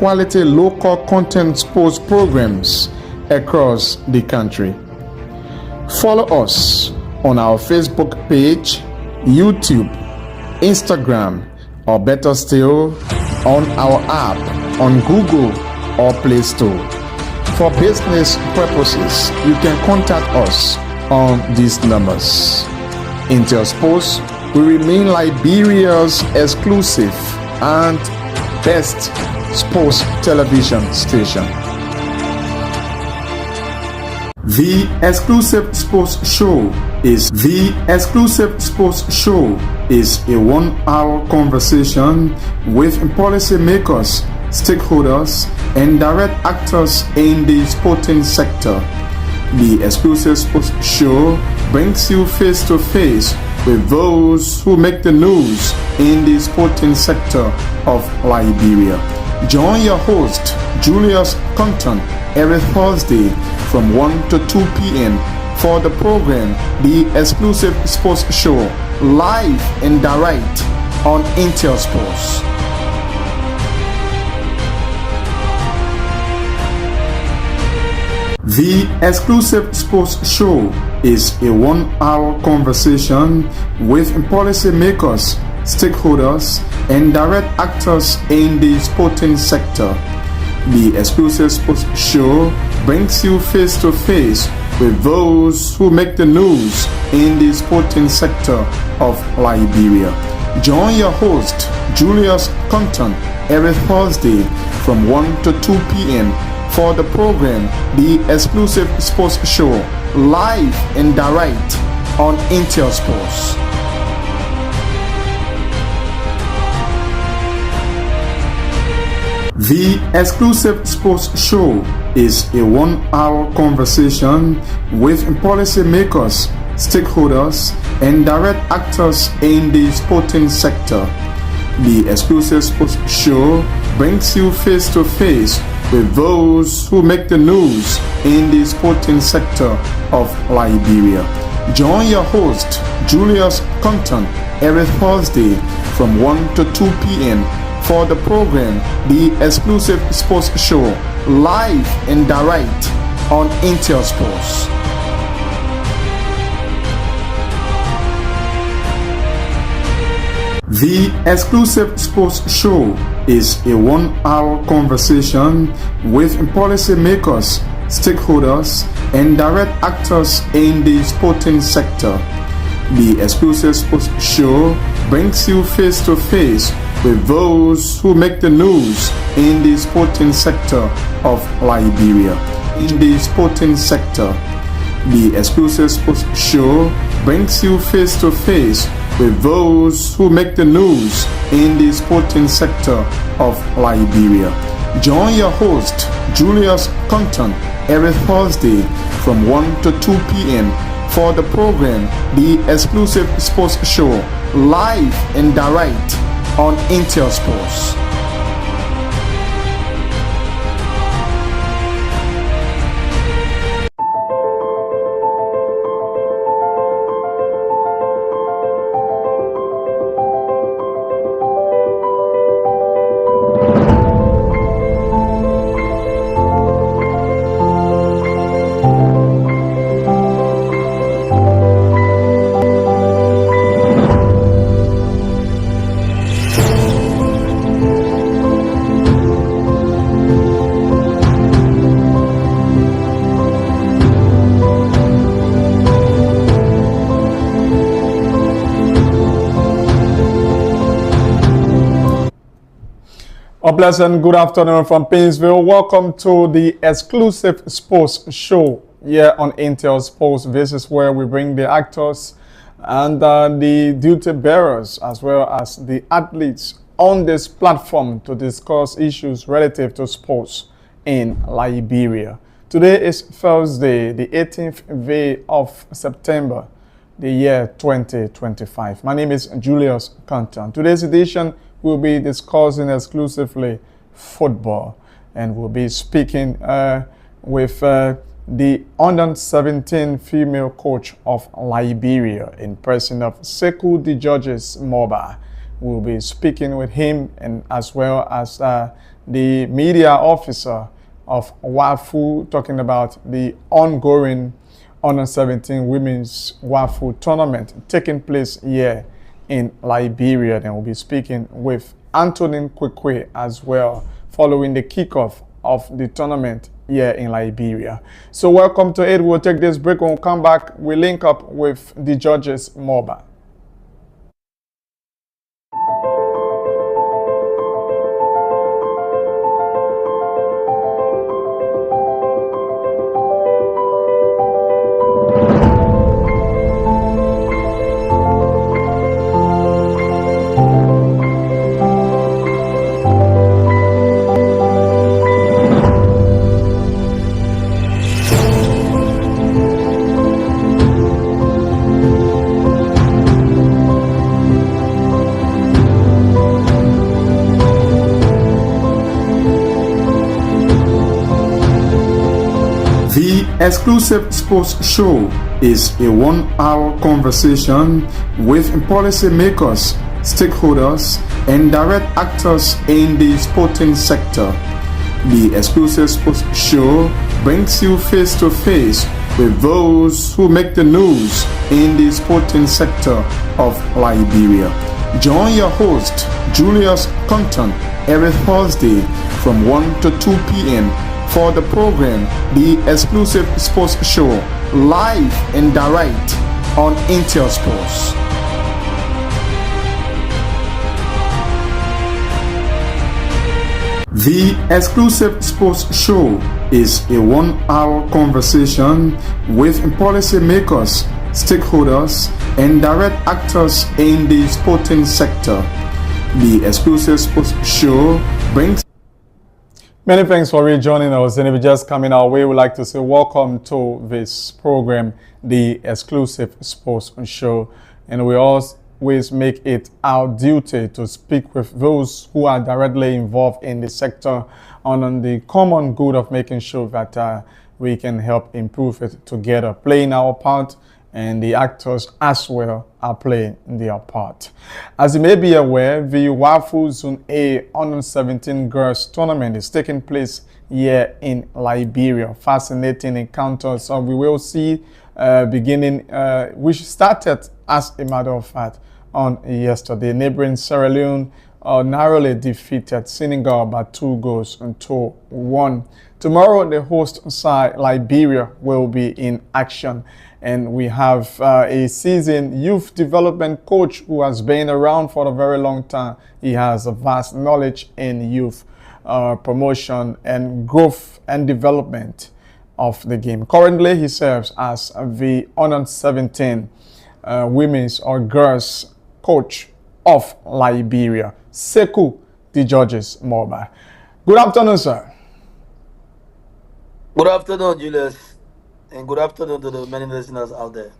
quality local content sports programs across the country. Follow us on our Facebook page, YouTube, Instagram, or better still, on our app on Google or Play Store. For business purposes, you can contact us on these numbers. Intel Sports will remain Liberia's exclusive and best sports television station. The Exclusive Sports Show is a 1-hour conversation with policymakers, stakeholders, and direct actors in the sporting sector. The Exclusive Sports Show brings you face to face with those who make the news in the sporting sector of Liberia. Join your host, Julius Compton, every Thursday from 1 to 2 p.m. for the program The Exclusive Sports Show, live and direct on Intel Sports. The Exclusive Sports Show is a 1-hour conversation with policymakers, stakeholders, and direct actors in the sporting sector. The Exclusive Sports Show brings you face to face with those who make the news in the sporting sector of Liberia. Join your host, Julius Compton, every Thursday from 1 to 2 p.m. for the program The Exclusive Sports Show, live and direct on Intel Sports. The Exclusive Sports Show is a 1-hour conversation with policymakers, stakeholders, and direct actors in the sporting sector. The Exclusive Sports Show brings you face to face with those who make the news in the sporting sector of Liberia. Join your host, Julius Compton, every Thursday from 1 to 2 p.m. for the program The Exclusive Sports Show, live and direct on Intel Sports. The Exclusive Sports Show is a 1-hour conversation with policymakers, stakeholders, and direct actors in the sporting sector. The Exclusive Sports Show brings you face to face with those who make the news in the sporting sector of Liberia. In the sporting sector, the Exclusive Sports Show brings you face to face with those who make the news in the sporting sector of Liberia. Join your host, Julius Compton, every Thursday from 1 to 2 p.m. for the program The Exclusive Sports Show, live and direct on Intel Sports. A pleasant good afternoon from Painesville. Welcome to the Exclusive Sports Show here on Intel Sports. This is where we bring the actors and the duty bearers as well as the athletes on this platform to discuss issues relative to sports in Liberia. Today is Thursday, the 18th day of September, the year 2025. My name is Julius Compton. Today's edition we'll be discussing exclusively football, and we'll be speaking with the under-17 female coach of Liberia in person of Sekou DeGeorges Moba. We'll be speaking with him and as well as the media officer of WAFU, talking about the ongoing Under 17 Women's WAFU tournament taking place here in Liberia. Then we'll be speaking with Antonin Kwekwe as well, following the kickoff of the tournament here in Liberia. So welcome to it. We'll take this break. When we come back, we link up with the judges MOBA. The exclusive sports show is a 1-hour conversation with policymakers, stakeholders, and direct actors in the sporting sector. The exclusive sports show brings you face to face with those who make the news in the sporting sector of Liberia. Join your host, Julius Compton, every Thursday from 1 to 2 p.m. for the program, The Exclusive Sports Show, live and direct on Intel Sports. The Exclusive Sports Show is a 1-hour conversation with policymakers, stakeholders, and direct actors in the sporting sector. The Exclusive Sports Show brings... Many thanks for rejoining us, and if you're just coming our way, we'd like to say welcome to this program, The Exclusive Sports Show. And we always make it our duty to speak with those who are directly involved in the sector on the common good of making sure that we can help improve it together, playing our part, and the actors as well are playing their part. As you may be aware, the WAFU Zone A Under 17 Girls Tournament is taking place here in Liberia. Fascinating encounters we will see beginning, which started, as a matter of fact, on yesterday. Neighboring Sierra Leone narrowly defeated Senegal by 2-1. Tomorrow, the host side, Liberia, will be in action. And we have a seasoned youth development coach who has been around for a very long time. He has a vast knowledge in youth promotion and growth and development of the game. Currently, he serves as the Under 17 women's or girls coach of Liberia. Sekou, the judges MOBA. Good afternoon, sir. Good afternoon, Julius, and good afternoon to the many listeners out there.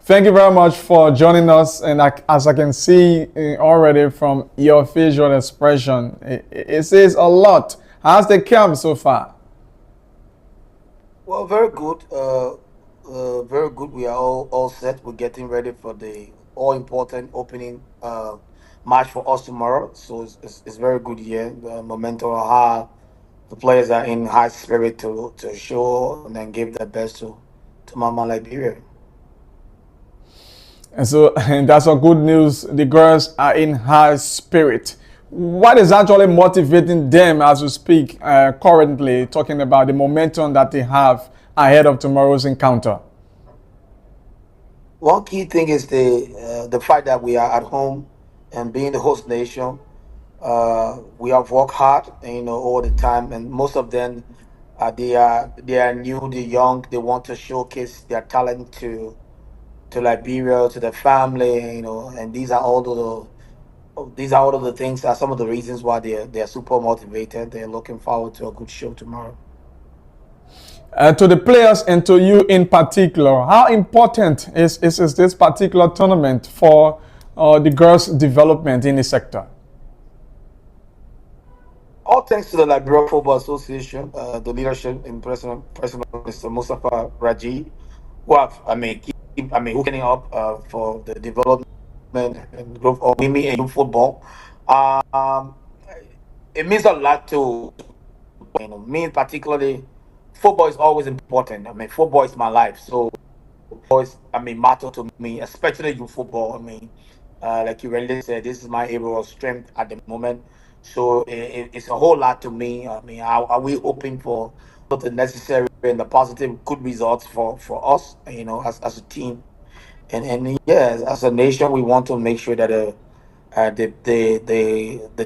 Thank you very much for joining us. And as I can see already from your facial expression, it says a lot. How's the camp so far? Well, very good. Very good. We are all set. We're getting ready for the all-important opening match for us tomorrow. So it's very good here. The momentum are high. The players are in high spirit to show and then give their best to Mama Liberia. And so and that's a good news. The girls are in high spirit. What is actually motivating them as we speak currently, talking about the momentum that they have ahead of tomorrow's encounter? One key thing is the fact that we are at home and being the host nation. We have worked hard, all the time, and most of them, they are new, they're young, they want to showcase their talent to Liberia, to their family, and these are all of the things, are some of the reasons why they're super motivated. They're looking forward to a good show tomorrow. To the players and to you in particular, how important is this particular tournament for the girls' development in the sector? All thanks to the Liberia Football Association, the leadership in President Mr. Mustafa Raji, who have, who getting up for the development and growth of women and youth football. Um, it means a lot to me particularly. Football is always important. I mean, football is my life, so always matter to me, especially youth football. Like you really said, this is my area of strength at the moment. So it's a whole lot to me. Are we hoping for the necessary and the positive, good results for us? As a team, and yeah, as a nation, we want to make sure that the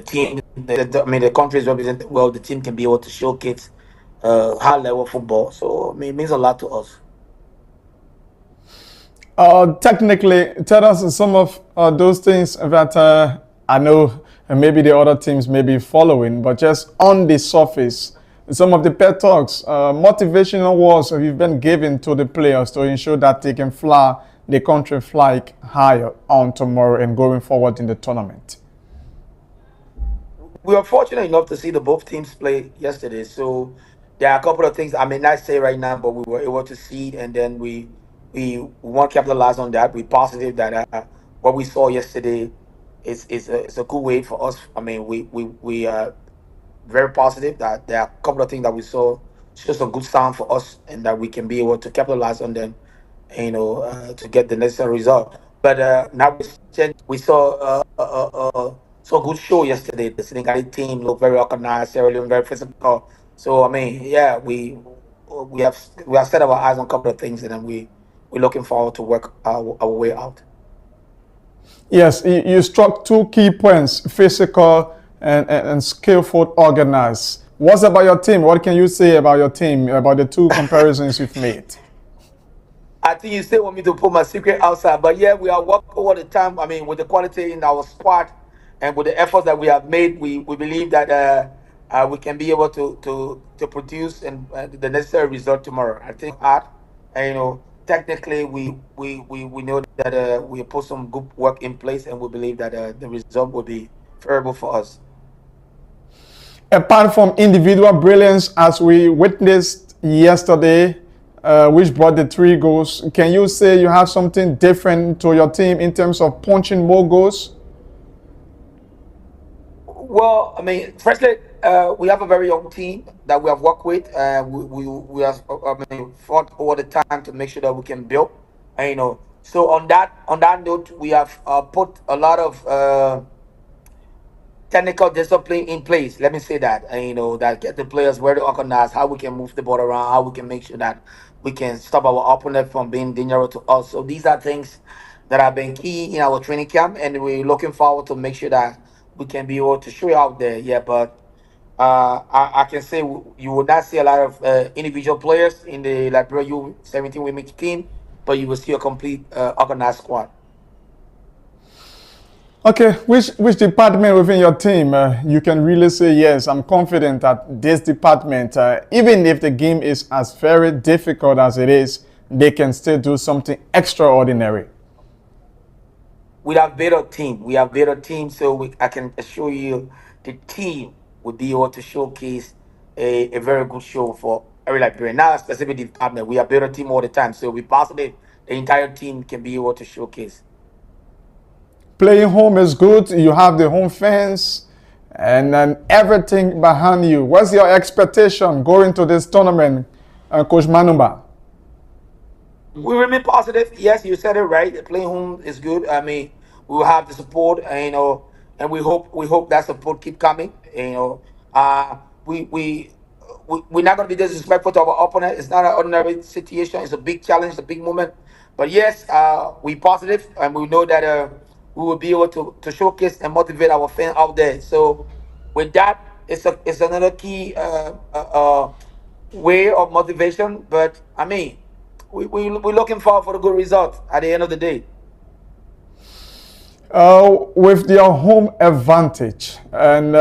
team, the countries represented well, the team can be able to showcase high level football. So it means a lot to us. Technically, tell us some of those things that I know maybe the other teams may be following, but just on the surface, some of the pet talks, motivational words you've been given to the players to ensure that they can fly the country flag higher on tomorrow and going forward in the tournament. We were fortunate enough to see the both teams play yesterday. So there are a couple of things I may not say right now, but we were able to see, and then we want to capitalize on that. We positive that what we saw yesterday is a good way for us. We very positive that there are a couple of things that we saw. It's just a good sound for us, and that we can be able to capitalize on them, to get the necessary result. But now we saw a good show yesterday. The Senegal team looked very organized, Sierra Leone very physical. So yeah, we have set our eyes on a couple of things, and then we're looking forward to work our way out. Yes, you struck two key points, physical and skillful organized. What's about your team? What can you say about your team, about the two comparisons you've made? I think you still want me to put my secret outside, but yeah, we are working all the time. With the quality in our squad and with the efforts that we have made, we believe that we can be able to produce and the necessary result tomorrow. I think hard, and technically we know that we put some good work in place, and we believe that the result will be favorable for us. Apart from individual brilliance, as we witnessed yesterday, which brought the 3 goals, can you say you have something different to your team in terms of punching more goals? Well, firstly, we have a very young team that we have worked with. We have fought all the time to make sure that we can build. So on that note, we have put a lot of technical discipline in place. Let me say that, and that get the players very organized, how we can move the ball around, how we can make sure that we can stop our opponent from being dangerous to us. So these are things that have been key in our training camp, and we're looking forward to make sure that we can be able to show it out there. Yeah, but I can say you will not see a lot of individual players in the Liberia U17 women's team, but you will see a complete organized squad. Okay, which department within your team you can really say, yes, I'm confident that this department, even if the game is as very difficult as it is, they can still do something extraordinary? We have better team. We have better team, so I can assure you the team will be able to showcase a very good show for every Liberian. Not a specific department. We have better team all the time, so we positive the entire team can be able to showcase. Playing home is good. You have the home fans and then everything behind you. What's your expectation going to this tournament, Coach Manumba? We remain positive. Yes, you said it right. The playing home is good. We will have the support, and we hope that support keep coming. We're not going to be disrespectful to our opponent. It's not an ordinary situation. It's a big challenge, a big moment. But yes, we positive, and we know that we will be able to showcase and motivate our fans out there. So with that, it's another key way of motivation. But we're looking forward for the good result at the end of the day. With your home advantage, and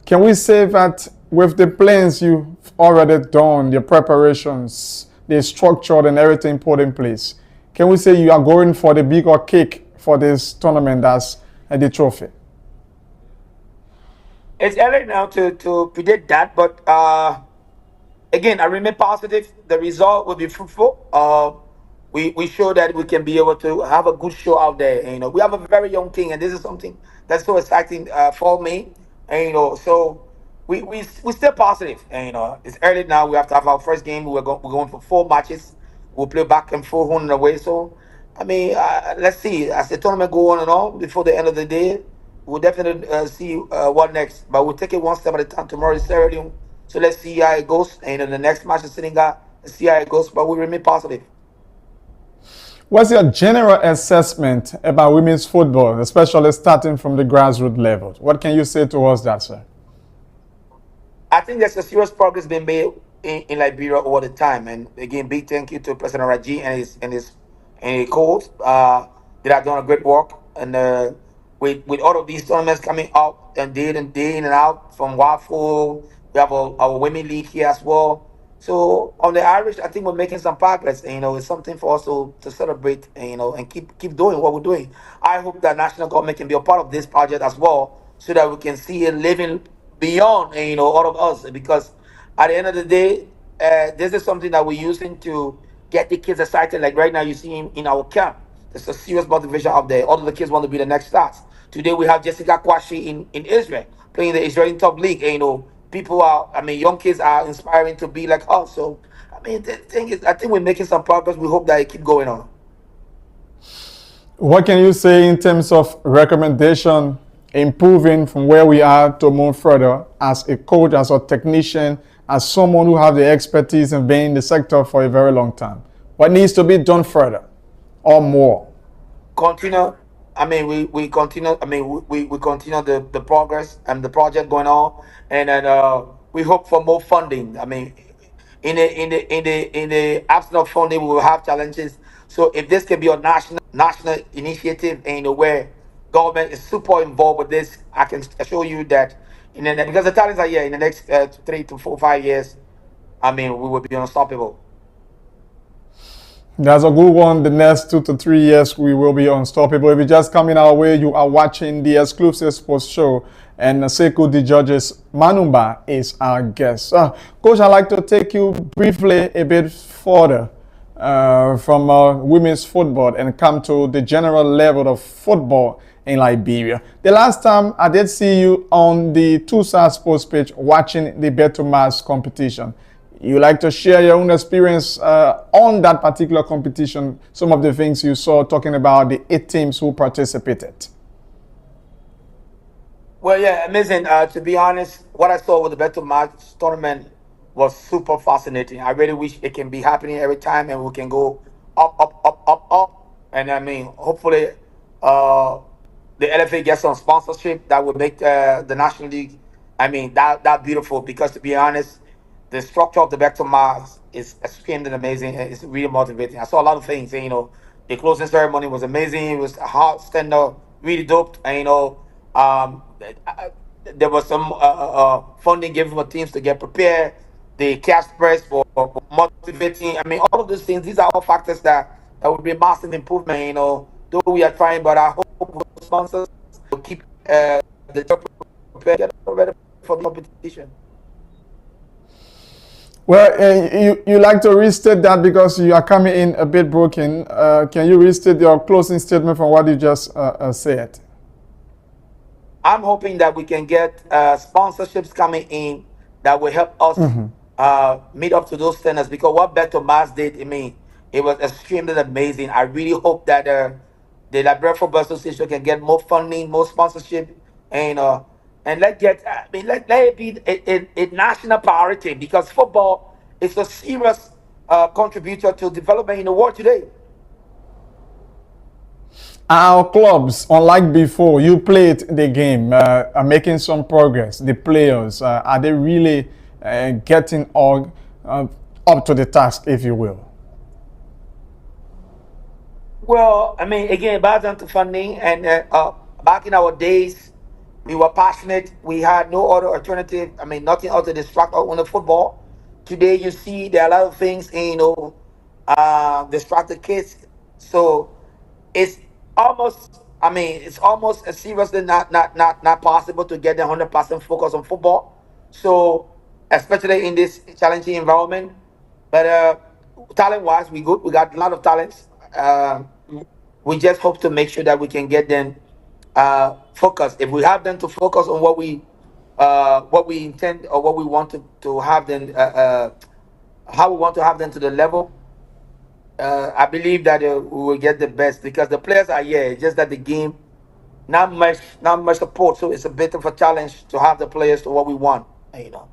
can we say that with the plans you've already done, your preparations, the structure and everything put in place, can we say you are going for the bigger cake for this tournament as the trophy? It's early now to predict that, but again, I remain positive. The result will be fruitful. we show that we can be able to have a good show out there. And, we have a very young team, and this is something that's so exciting for me. And so we still positive. And it's early now. We have to have our first game. We're going for 4 matches. We'll play back and forth, home and away. So I mean, let's see as the tournament go on and on. Before the end of the day, we'll definitely see what next. But we'll take it one step at a time. Tomorrow is Saturday, so let's see how it goes. And the next match is Senegal. Let's see how it goes. But we remain positive. What's your general assessment about women's football, especially starting from the grassroots level? What can you say towards that, sir? I think there's a serious progress being made in Liberia all the time. And again, big thank you to President Raji and his coach. They have done a great work. And with all of these tournaments coming up and day in and out from Waffle, we have our women league here as well. So on the Irish, I think we're making some progress. And, it's something for us to celebrate. And, and keep doing what we're doing. I hope that national government can be a part of this project as well, so that we can see it living beyond, all of us. Because at the end of the day, this is something that we're using to get the kids excited. Like right now, you see in our camp, there's a serious motivation out there. All of the kids want to be the next stars. Today we have Jessica Kwashi in Israel playing the Israeli top league. And, people are, young kids are inspiring to be like us. So the thing is, I think we're making some progress. We hope that it keep going on. What can you say in terms of recommendation, improving from where we are to move further as a coach, as a technician, as someone who have the expertise in being in the sector for a very long time? What needs to be done further or more? Continue. We continue. We continue the progress and the project going on, and then we hope for more funding. In the absence of funding, we will have challenges. So if this can be a national initiative, and where government is super involved with this, I can assure you that because the talents are here in the next 3 to 4 5 years, we will be unstoppable. That's a good one. The next 2 to 3 years, we will be unstoppable. If you're just coming our way, you are watching the exclusive sports show, and Sekou the Judges Manumba is our guest. Coach, I'd like to take you briefly a bit further from women's football and come to the general level of football in Liberia. The last time I did see you on the Tusa Sports page watching the Beto Mass competition. You like to share your own experience on that particular competition, some of the things you saw, talking about the 8 teams who participated. Well, yeah, amazing. To be honest, what I saw with the Beto Match tournament was super fascinating. I really wish it can be happening every time, and we can go up, up, up, up, up. And hopefully, the LFA gets some sponsorship that would make the National League, that beautiful. Because to be honest, the structure of the Beto Mars is extremely amazing. It's really motivating. I saw a lot of things. The closing ceremony was amazing. It was a hard stand up, really dope. And there was some funding given for teams to get prepared. The cash price for motivating. All of those things. These are all factors that would be a massive improvement. Though we are trying, but I hope sponsors will keep the job prepared, get ready for the competition. Well, you like to restate that because you are coming in a bit broken. Can you restate your closing statement from what you just said? I'm hoping that we can get sponsorships coming in that will help us meet up to those standards. Because what Beto Mas did, it was extremely amazing. I really hope that the Liberia Football Association can get more funding, more sponsorship, and let it be a national priority, because football is a serious contributor to development in the world today. Our clubs, unlike before, you played the game, are making some progress. The players, are they really getting up to the task, if you will? Well, again, back down to funding, and back in our days, we were passionate. We had no other alternative. Nothing else to distract us on the football. Today, you see there are a lot of things, distract the kids. So it's almost as seriously not possible to get them 100% focus on football. So especially in this challenging environment, but talent wise, we good. We got a lot of talents. We just hope to make sure that we can get them focused. If we have them to focus on what we intend or what we want to have them, how we want to have them to the level, I believe that we will get the best because the players are here. It's just that the game not much support, so it's a bit of a challenge to have the players to what we want. You know.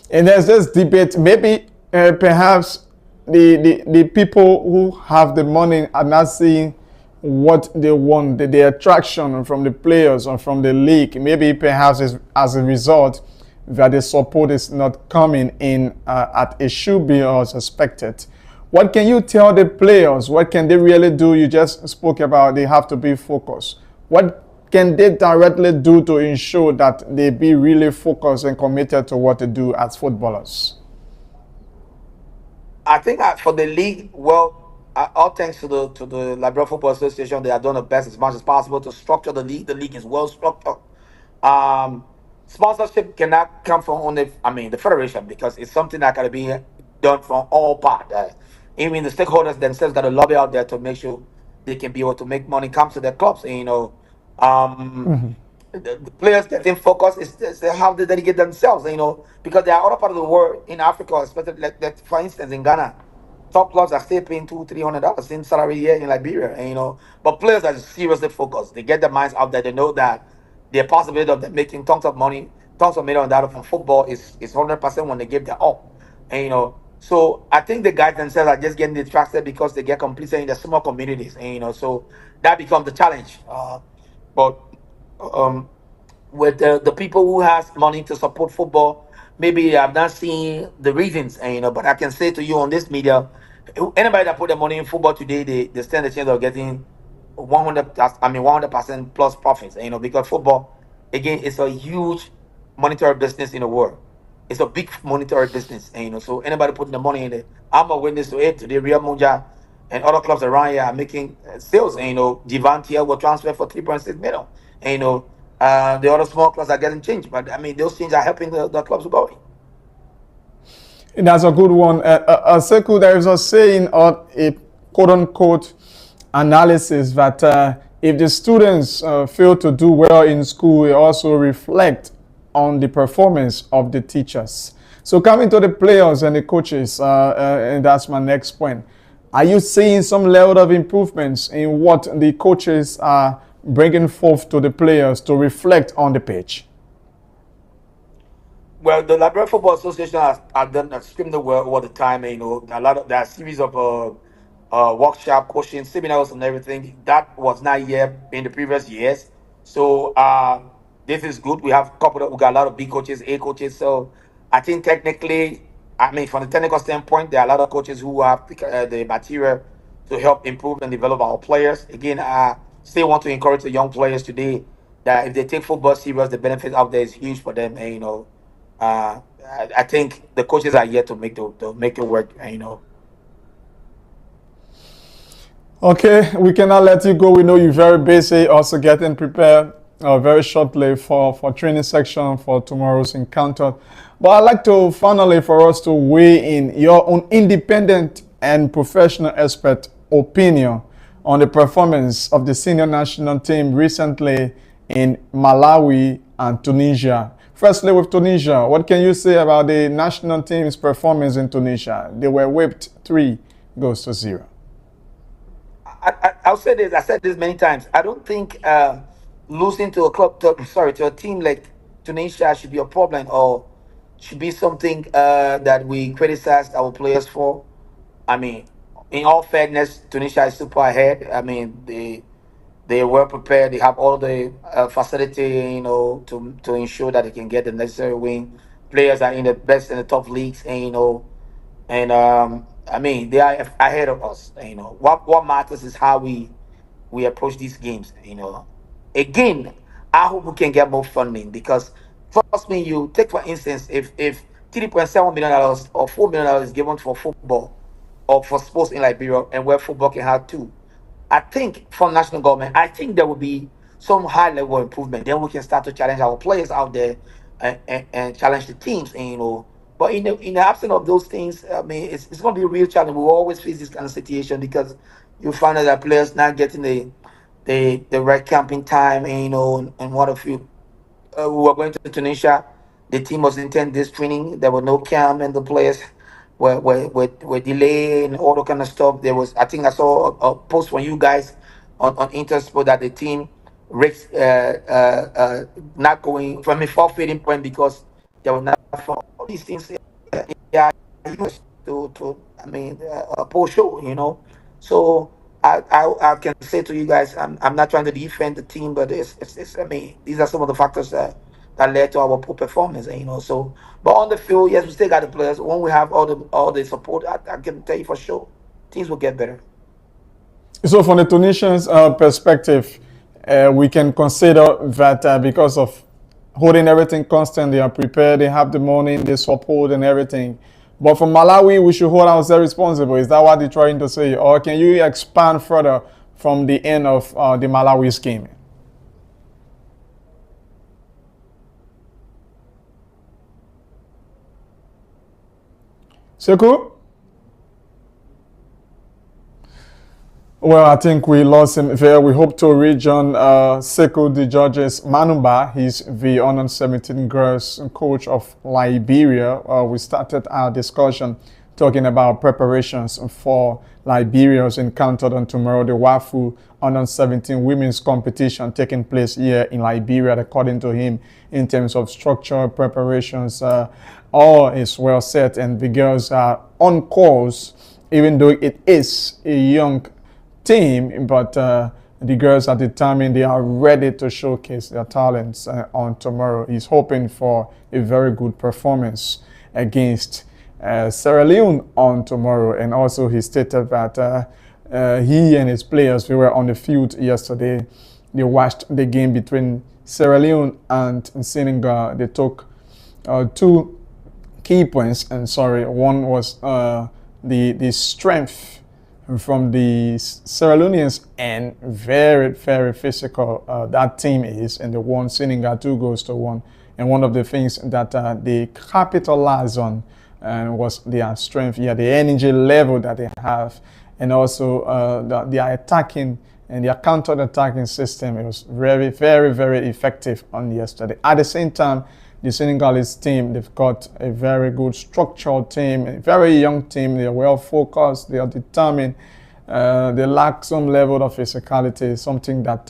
And there's this debate. Maybe perhaps the people who have the money are not seeing what they want, the attraction from the players or from the league. Maybe perhaps as a result that the support is not coming in at it should be or as expected. What can you tell the players? What can they really do? You just spoke about they have to be focused. What can they directly do to ensure that they be really focused and committed to what they do as footballers? I think for the league, well, all thanks to the Liberia Football Association, they have done the best as much as possible to structure the league. The league is well structured. Um, Sponsorship cannot come from only, I mean, the federation because it's something that got to be done from all parts. Even the stakeholders themselves got to lobby out there to make sure they can be able to make money come to their clubs. And, um, the players getting focused is how they dedicate themselves, because there are other parts of the world in Africa, especially like for instance in Ghana, top clubs are still paying $200-300 in salary here in Liberia, and but players are seriously focused. They get their minds out there. They know that the possibility of them making tons of money, tons of million dollars from football is 100% when they give their all, and So I think the guys themselves are just getting distracted because they get complacent in the small communities, and so that becomes the challenge. But um, with the people who has money to support football, maybe I've not seen the reasons, and but I can say to you on this media, anybody that put their money in football today, they stand a chance of getting 100% plus profits, because football, again, it's a huge monetary business in the world. It's a big monetary business, and so anybody putting the money in it, I'm a witness to it. Today, Real Munja and other clubs around here are making sales, and Divantia will transfer for 3.6 million, and the other small clubs are getting changed, but I mean those things are helping the clubs going. That's a good one. Sekou, there is a saying or a quote-unquote analysis that if the students fail to do well in school, it also reflect on the performance of the teachers. So coming to the players and the coaches, and that's my next point. Are you seeing some level of improvements in what the coaches are bringing forth to the players to reflect on the pitch? Well, the Liberia Football Association has done extremely well over the time. There are a series of workshop, coaching, seminars, and everything that was not here in the previous years. So this is good. We got a lot of B coaches, A coaches. So I think technically, I mean, from the technical standpoint, there are a lot of coaches who have the material to help improve and develop our players. Again, I still want to encourage the young players today that if they take football serious, the benefit out there is huge for them. And, I think the coaches are here to make it work. Okay, we cannot let you go. We know you're very busy, also getting prepared very shortly for training section for tomorrow's encounter. But I'd like to finally for us to weigh in your own independent and professional expert opinion on the performance of the senior national team recently in Malawi and Tunisia. Firstly, with Tunisia, what can you say about the national team's performance in Tunisia? They were whipped 3-0. I'll say this. I said this many times. I don't think losing to to a team like Tunisia should be a problem or should be something that we criticize our players for. I mean, in all fairness, Tunisia is super ahead. I mean, they were prepared. They have all the facility, to ensure that they can get the necessary win. Players are in the best in the top leagues, and I mean they are ahead of us. What matters is how we approach these games. Again, I hope we can get more funding because trust me, you take for instance if $3.7 million or $4 million is given for football or for sports in Liberia and where football can have too. I think from national government, I think there will be some high level improvement. Then we can start to challenge our players out there and challenge the teams. And But in the absence of those things, I mean, it's going to be a real challenge. We will always face this kind of situation because you find out that players not getting the right camping time, and and what if you we were going to Tunisia. The team was in 10 days training. There were no camp, and the players were delayed and all that kind of stuff. There was, I think I saw a post from you guys on Intersport that the team risks not going from a forfeiting point because they were not for all these things. Yeah, used to I mean, a post show. So I can say to you guys, I'm not trying to defend the team, but it's I mean, these are some of the factors that led to our poor performance, So, but on the field, yes, we still got the players. When we have all the support, I can tell you for sure, things will get better. So, from the Tunisians' perspective, we can consider that because of holding everything constant, they are prepared, they have the money, they support and everything. But for Malawi, we should hold ourselves responsible. Is that what they're trying to say? Or can you expand further from the end of the Malawi scheme? Sekou? Well, I think we lost him there. We hope to rejoin Sekou the Georges Manumba. He's the under-17 girls coach of Liberia. We started our discussion talking about preparations for Liberia's encounter on tomorrow, the WAFU under-17 women's competition taking place here in Liberia, according to him, in terms of structure, preparations, all is well set, and the girls are on course, even though it is a young team, but the girls are determined, they are ready to showcase their talents on tomorrow. He's hoping for a very good performance against Sierra Leone on tomorrow. And also he stated that he and his players, we were on the field yesterday. They watched the game between Sierra Leone and Senegal. They took 2 key points, and one was the strength from the Sierra Leoneans, and very, very physical that team is, and they won Senegal 2-1. And one of the things that they capitalized on was their strength, the energy level that they have, and also their attacking and their counter-attacking system. It was very, very, very effective on yesterday. At the same time, the Senegalese team, they've got a very good structural team, a very young team. They are well focused, they are determined. They lack some level of physicality, something that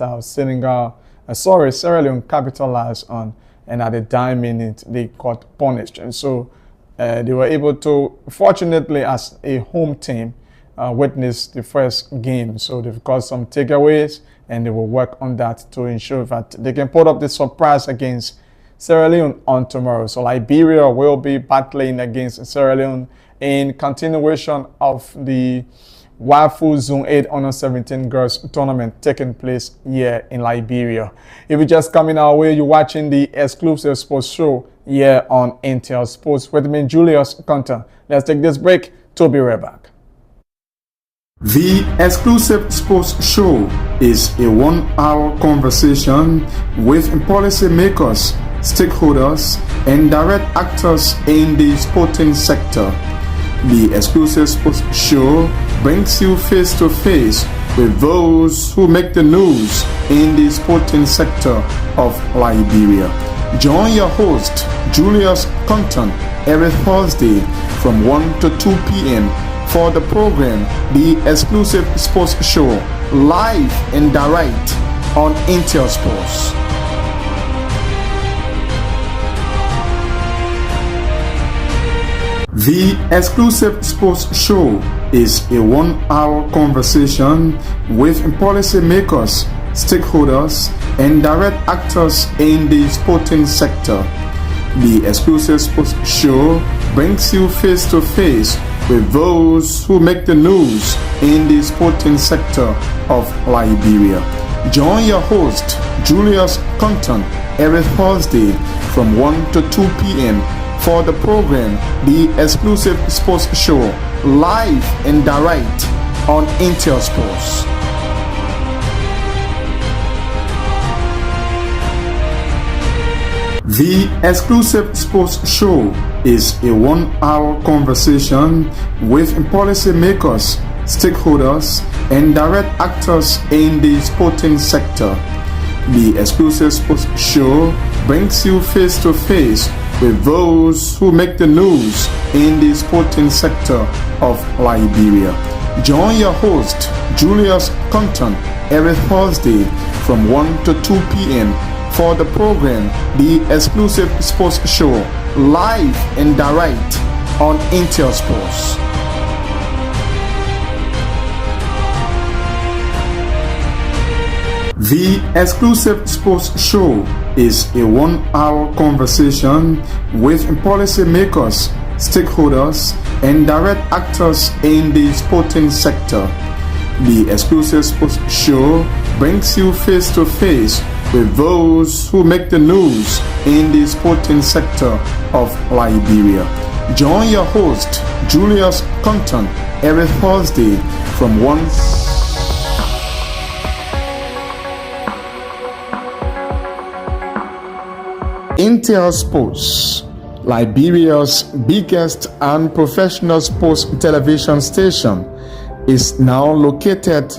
Sierra Leone capitalized on, and at the dying minute, they got punished. And so they were able to, fortunately, as a home team, witness the first game. So they've got some takeaways, and they will work on that to ensure that they can put up the surprise against Sierra Leone on tomorrow. So Liberia will be battling against Sierra Leone in continuation of the WAFU Zone 8 under-17 girls tournament taking place here in Liberia. If you're just coming our way, you're watching the exclusive sports show here on Intel Sports with me, Julius Conta. Let's take this break to be right back. The exclusive sports show is a 1-hour conversation with policymakers, stakeholders, and direct actors in the sporting sector. The exclusive sports show brings you face to face with those who make the news in the sporting sector of Liberia. Join your host, Julius Compton, every Thursday from 1 to 2 p.m. for the program, The Exclusive Sports Show, live and direct on Intel Sports. The Exclusive Sports Show is a 1-hour conversation with policymakers, stakeholders, and direct actors in the sporting sector. The Exclusive Sports Show brings you face to face with those who make the news in the sporting sector of Liberia. Join your host, Julius Compton, every Thursday from 1 to 2 p.m. for the program, The Exclusive Sports Show, live and direct on Intel Sports. The exclusive sports show is a 1-hour conversation with policymakers, stakeholders, and direct actors in the sporting sector. The exclusive sports show brings you face to face with those who make the news in the sporting sector of Liberia. Join your host, Julius Compton, every Thursday from 1 to 2 p.m. for the program, The Exclusive Sports Show, live and direct on Intel Sports. The Exclusive Sports Show is a 1-hour conversation with policymakers, stakeholders, and direct actors in the sporting sector. The Exclusive Sports Show brings you face to face with those who make the news in the sporting sector of Liberia. Join your host, Julius Compton, every Thursday from 1. Intel Sports, Liberia's biggest and professional sports television station, is now located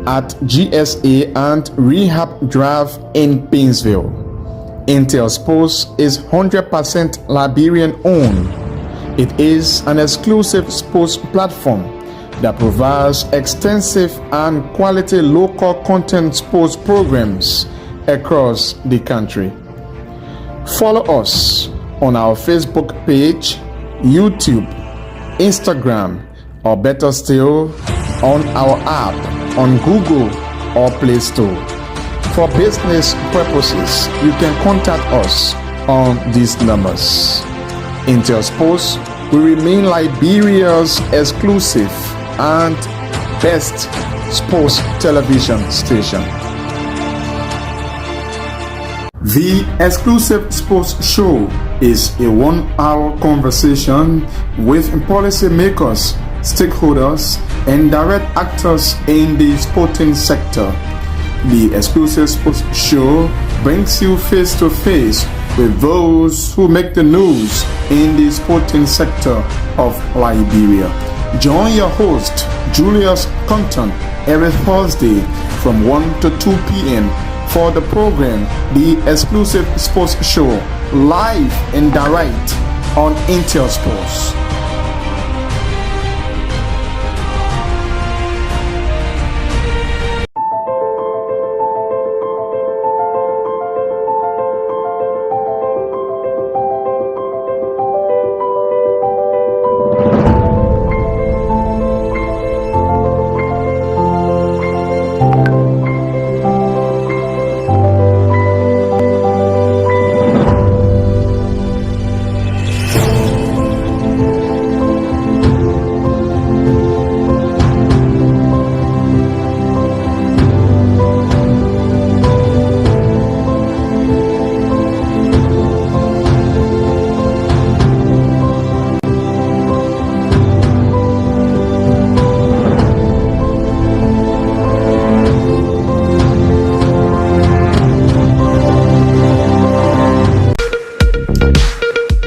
at GSA and Rehab Drive in Painesville. Intel Sports is 100% Liberian owned. It is an exclusive sports platform that provides extensive and quality local content sports programs across the country. Follow us on our Facebook page, YouTube, Instagram, or better still, on our app on Google or Play Store. For business purposes, you can contact us on these numbers. Intel Sports will remain Liberia's exclusive and best sports television station. The Exclusive Sports Show is a 1-hour conversation with policymakers, stakeholders, and direct actors in the sporting sector. The Exclusive Sports Show brings you face to face with those who make the news in the sporting sector of Liberia. Join your host, Julius Compton, every Thursday from 1 to 2 p.m. for the program, The Exclusive Sports Show, live and direct on Intel Sports.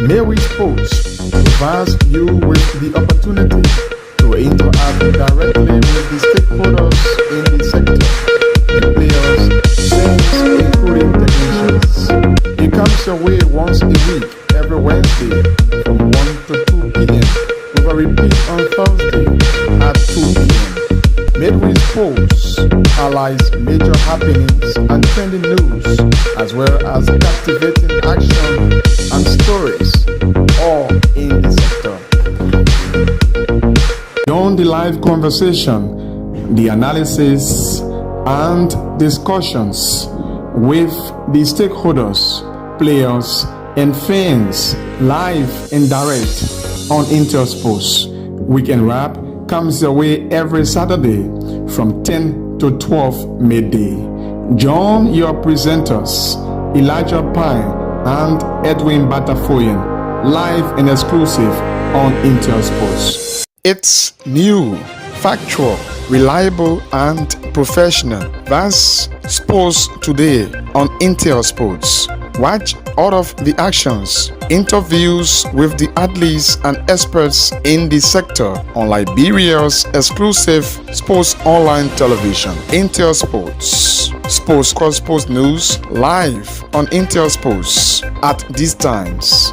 Mary Sports provides you with the opportunity to interact directly with the stakeholders in the sector, the players, fans, including technicians. It comes your way once a week, every Wednesday from 1 to 2 p.m. with a repeat on Thursday at 2 p.m. Midway Sports highlights major happenings and trending news, as well as captivating action and stories, all in the sector. Beyond the live conversation, the analysis and discussions with the stakeholders, players, and fans, live and direct on Intel Sports. Weekend Wrap comes your way every Saturday from 10 to 12 midday. Join your presenters, Elijah Pine and Edwin Batafoyan, live and exclusive on Intel Sports. It's new, factual, reliable and professional. That's Sports Today on Intel Sports. Watch all of the actions, interviews with the athletes and experts in the sector on Liberia's exclusive sports online television, Intel Sports. Sports Cross Sports News live on Intel Sports at these times.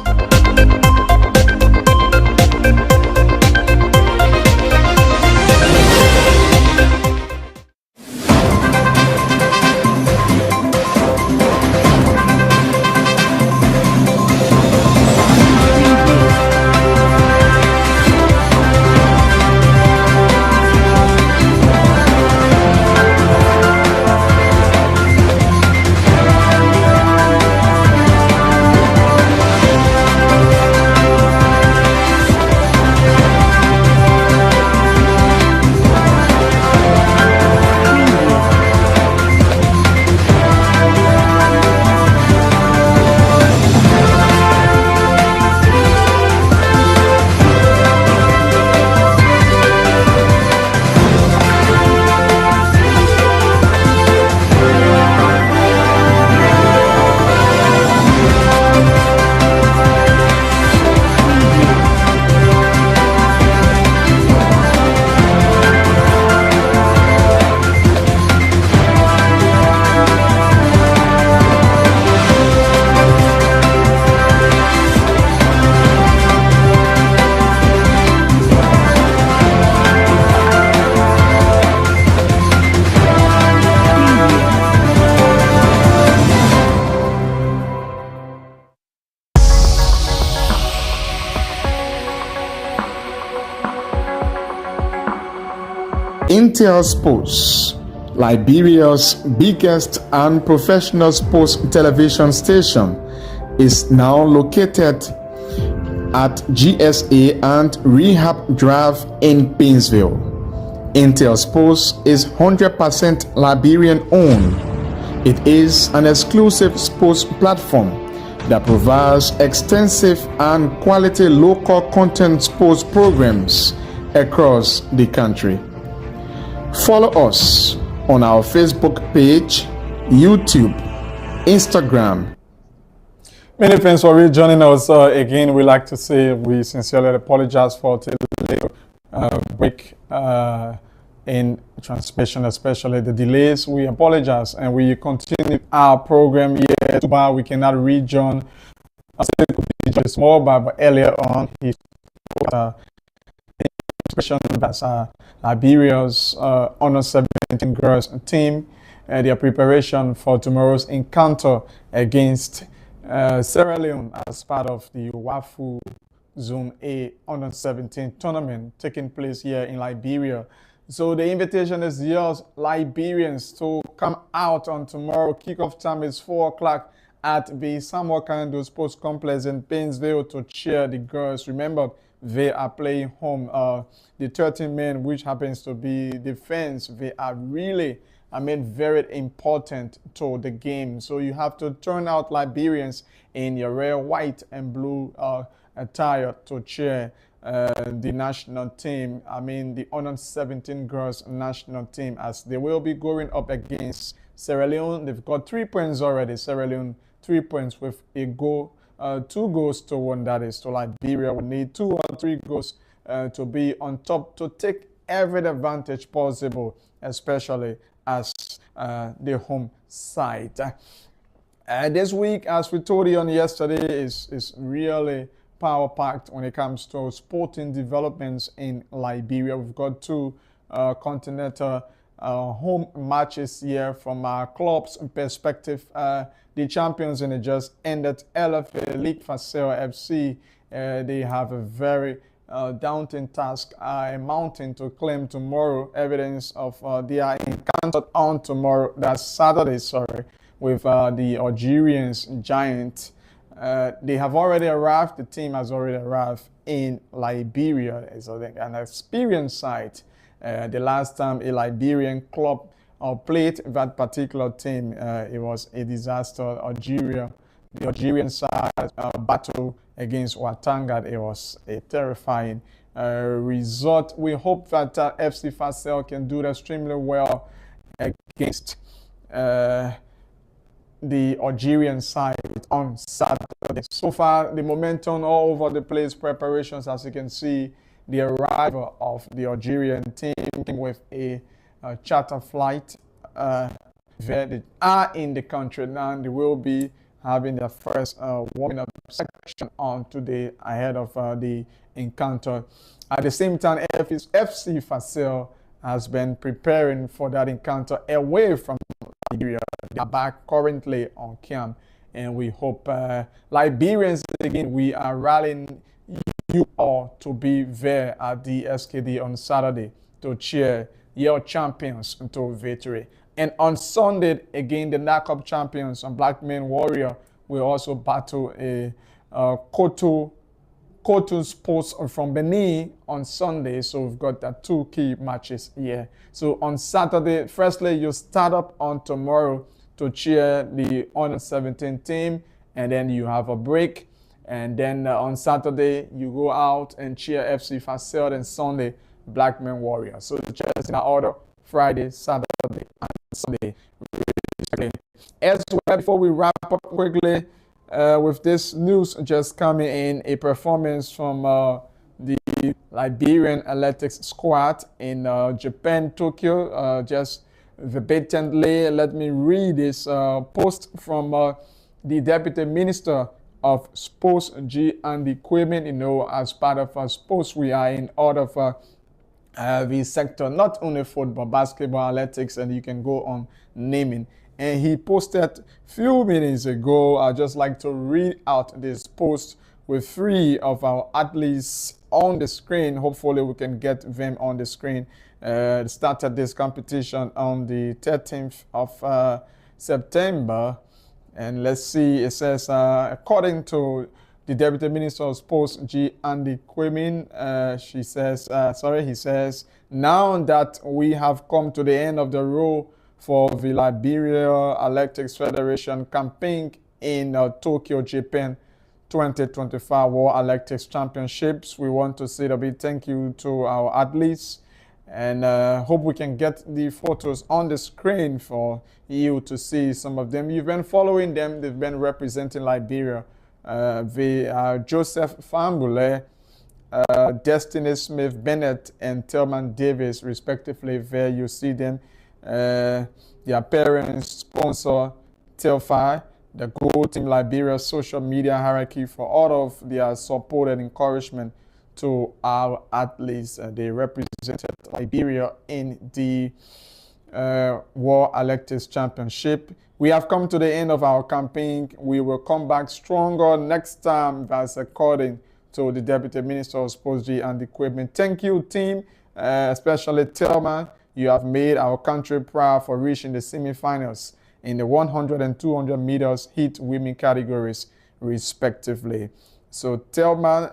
Intel Sports, Liberia's biggest and professional sports television station, is now located at GSA and Rehab Drive in Painesville. Intel Sports is 100% Liberian owned. It is an exclusive sports platform that provides extensive and quality local content sports programs across the country. Follow us on our Facebook page, YouTube, Instagram. Many thanks for joining us again. We like to say we sincerely apologize for the break in transmission, especially the delays. We apologize and we continue our program here. Too bad we cannot rejoin small, but earlier on he expression that's Liberia's Honor 17 girls team, their preparation for tomorrow's encounter against Sierra Leone as part of the WAFU Zone A Honor 17 tournament taking place here in Liberia. So the invitation is yours, Liberians, to come out on tomorrow. Kickoff time is 4 o'clock at the Samuel Kando Sports Complex in Painesville to cheer the girls. Remember, they are playing home. The 13 men, which happens to be defense, they are really, very important to the game. So you have to turn out Liberians in your rare white and blue attire to cheer the national team. The Honor 17 girls national team, as they will be going up against Sierra Leone. They've got 3 points already. Sierra Leone 3 points with a goal. 2 goals to 1, that is to Liberia. We need 2 or 3 goals to be on top to take every advantage possible, especially as the home side. This week, as we told you on yesterday, is really power-packed when it comes to sporting developments in Liberia. We've got 2 continental home matches here from our club's perspective. The champions in it just ended LFA League Fasel FC. They have a very daunting task, a mountain to claim tomorrow. Evidence of their encounter on tomorrow, that's Saturday, with the Algerians Giant. They have already arrived. The team has already arrived in Liberia. It's an experienced side. The last time a Liberian club played that particular team, it was a disaster. Algeria, the Algerian side battle against Ouattara, it was a terrifying result. We hope that FC Fasel can do extremely well against the Algerian side on Saturday. So far, the momentum all over the place, preparations, as you can see, the arrival of the Algerian team with a charter flight. They are in the country now. They will be having their first warming up section on today ahead of the encounter. At the same time, FC Fasel has been preparing for that encounter away from Liberia. They are back currently on camp, and we hope Liberians, again, we are rallying you all to be there at the SKD on Saturday to cheer your champions to victory. And on Sunday, again, the knockout champions on Black Men Warrior will also battle a Kotu Sports from Benin on Sunday. So we've got the two key matches here. So on Saturday, firstly, you start up on tomorrow to cheer the under 17 team, and then you have a break. And then on Saturday, you go out and cheer FC Fasel, and Sunday, Black Men Warrior. So just in order, Friday, Saturday, and Sunday. As well, before we wrap up quickly, with this news just coming in, a performance from the Liberian athletics squad in Japan, Tokyo. Just verbatimly, let me read this post from the Deputy Minister of Sports, G and Equipment. You know, as part of sports, we are in order for the sector, not only football, basketball, athletics, and you can go on naming. And he posted few minutes ago. I'd just like to read out this post with 3 of our athletes on the screen. Hopefully we can get them on the screen. Started this competition on the 13th of September. And let's see, it says, according to the Deputy Minister of Sports, G. Andy Quemin, he says, now that we have come to the end of the road for the Liberia Athletics Federation campaign in Tokyo, Japan 2025 World Athletics Championships, we want to say a big thank you to our athletes, and hope we can get the photos on the screen for you to see some of them. You've been following them. They've been representing Liberia. Joseph Fambule, Destiny Smith Bennett, and Tillman Davis, respectively. There you see them. Their parents sponsor Telfi, the Gold Team Liberia social media hierarchy, for all of their support and encouragement to our athletes. They represented Liberia in the World Athletics Championship. We have come to the end of our campaign. We will come back stronger next time. That's according to the Deputy Minister of Sports, G and Equipment. Thank you, team, especially Tillman. You have made our country proud for reaching the semifinals in the 100 and 200 meters heat women categories, respectively. So Tillman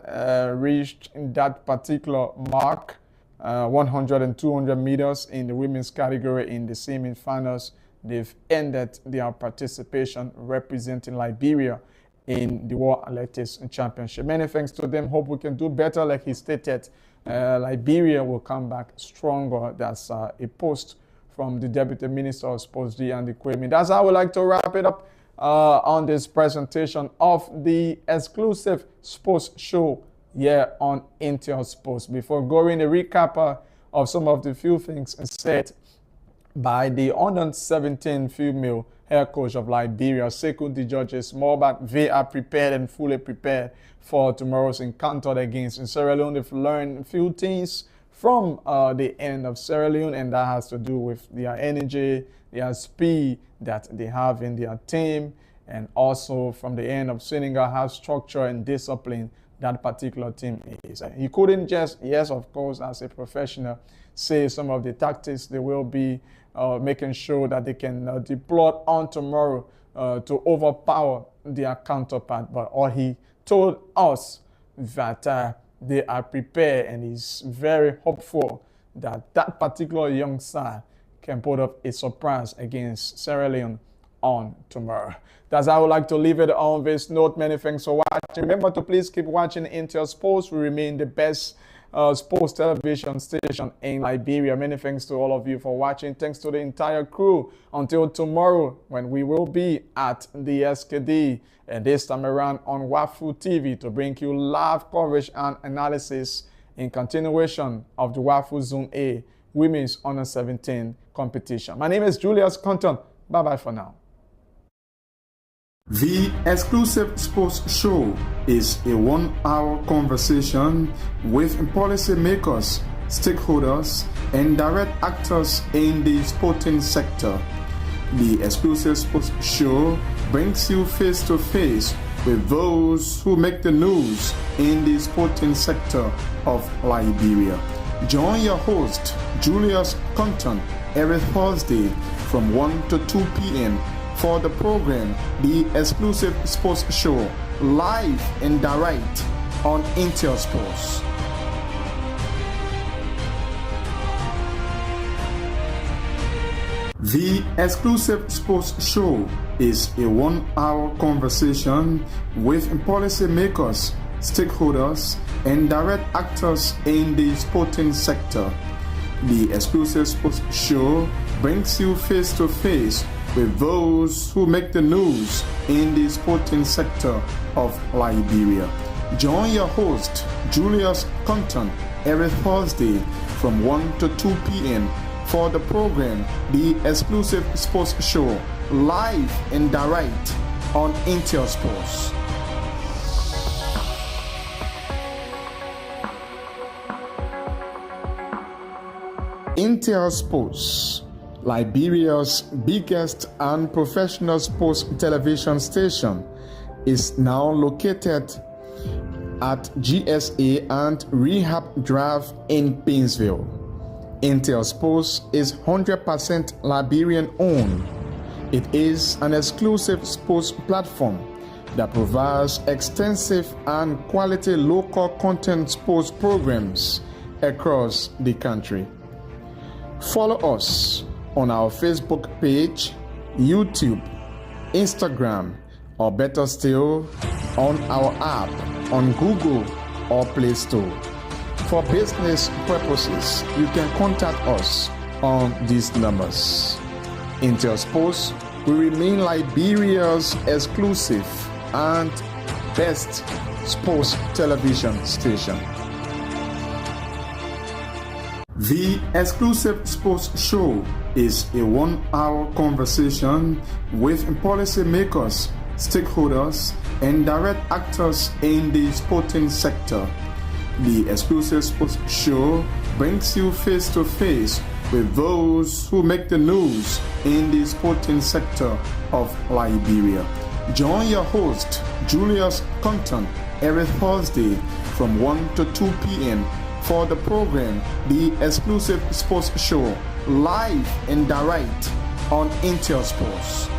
reached that particular mark, 100 and 200 meters in the women's category in the semifinals. They've ended their participation representing Liberia in the World Athletics Championship. Many thanks to them. Hope we can do better. Like he stated, Liberia will come back stronger. That's a post from the Deputy Minister of Sports, G and Equipment. That's how I would like to wrap it up on this presentation of the exclusive sports show here on Intel Sports. Before going, a recap of some of the few things said by the under 17 female head coach of Liberia, Sekou Digeorges Morbat. They are prepared and fully prepared for tomorrow's encounter against Sierra Leone. They've learned a few things from the end of Sierra Leone, and that has to do with their energy, their speed that they have in their team, and also from the end of Senegal, how structure and discipline that particular team is. You couldn't just, yes, of course, as a professional, say some of the tactics they will be making sure that they can deploy on tomorrow to overpower their counterpart. But all he told us that they are prepared, and he's very hopeful that that particular young side can put up a surprise against Sierra Leone on tomorrow. That's how I would like to leave it on this note. Many thanks for watching. Remember to please keep watching Intel Sports. We remain the best sports television station in Liberia. Many thanks to all of you for watching. Thanks to the entire crew. Until tomorrow, when we will be at the SKD, and this time around on WAFU TV to bring you live coverage and analysis in continuation of the WAFU Zone A Women's Under 17 competition. My name is Julius Compton. Bye-bye for now. The exclusive sports show is a 1-hour conversation with policymakers, stakeholders, and direct actors in the sporting sector. The exclusive sports show brings you face to face with those who make the news in the sporting sector of Liberia. Join your host, Julius Compton, every Thursday from 1 to 2 p.m. for the program, The Exclusive Sports Show, live and direct on Intel Sports. The Exclusive Sports Show is a 1-hour conversation with policymakers, stakeholders, and direct actors in the sporting sector. The Exclusive Sports Show brings you face to face with those who make the news in the sporting sector of Liberia. Join your host, Julius Compton, every Thursday from 1 to 2 p.m. for the program, The Exclusive Sports Show, live and direct on Intel Sports. Intel Sports, Liberia's biggest and professional sports television station, is now located at GSA and Rehab Drive in Painesville. Intel Sports is 100% Liberian owned. It is an exclusive sports platform that provides extensive and quality local content sports programs across the country. Follow us on our Facebook page, YouTube, Instagram, or better still, on our app on Google or Play Store. For business purposes, you can contact us on these numbers. Intel Sports will remain Liberia's exclusive and best sports television station. The Exclusive Sports Show is a 1-hour conversation with policymakers, stakeholders, and direct actors in the sporting sector. The Exclusive Sports Show brings you face to face with those who make the news in the sporting sector of Liberia. Join your host, Julius Compton, every Thursday from 1 to 2 p.m. for the program, The Exclusive Sports Show, live and direct on Intel Sports.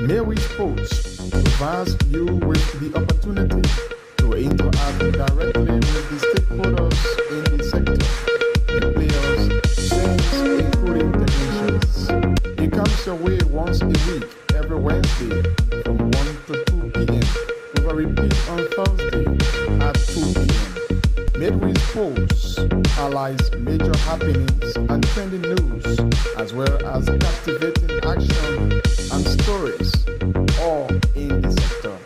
Mary Sports provides you with the opportunity to interact directly with the stakeholders in the sector, the players, fans, including technicians. It comes your way once a week, every Wednesday from 1 to 2 p.m. with a repeat on Thursday at 2 p.m. Midway Sports highlights major happenings and trending news, as well as captivating action and stories, all in the sector.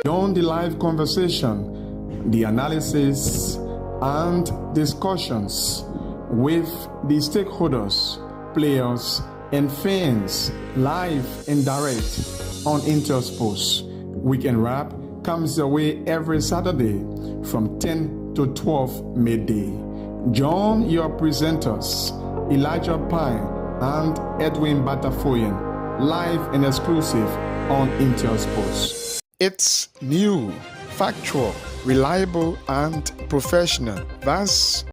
Beyond the live conversation, the analysis and discussions, with the stakeholders, players, and fans live and direct on Intersports. Weekend Wrap comes your way every Saturday from 10 to 12 midday. Join your presenters, Elijah Pine and Edwin Batafoyan, live and exclusive on Intersports. It's new, factual, reliable, and professional. That's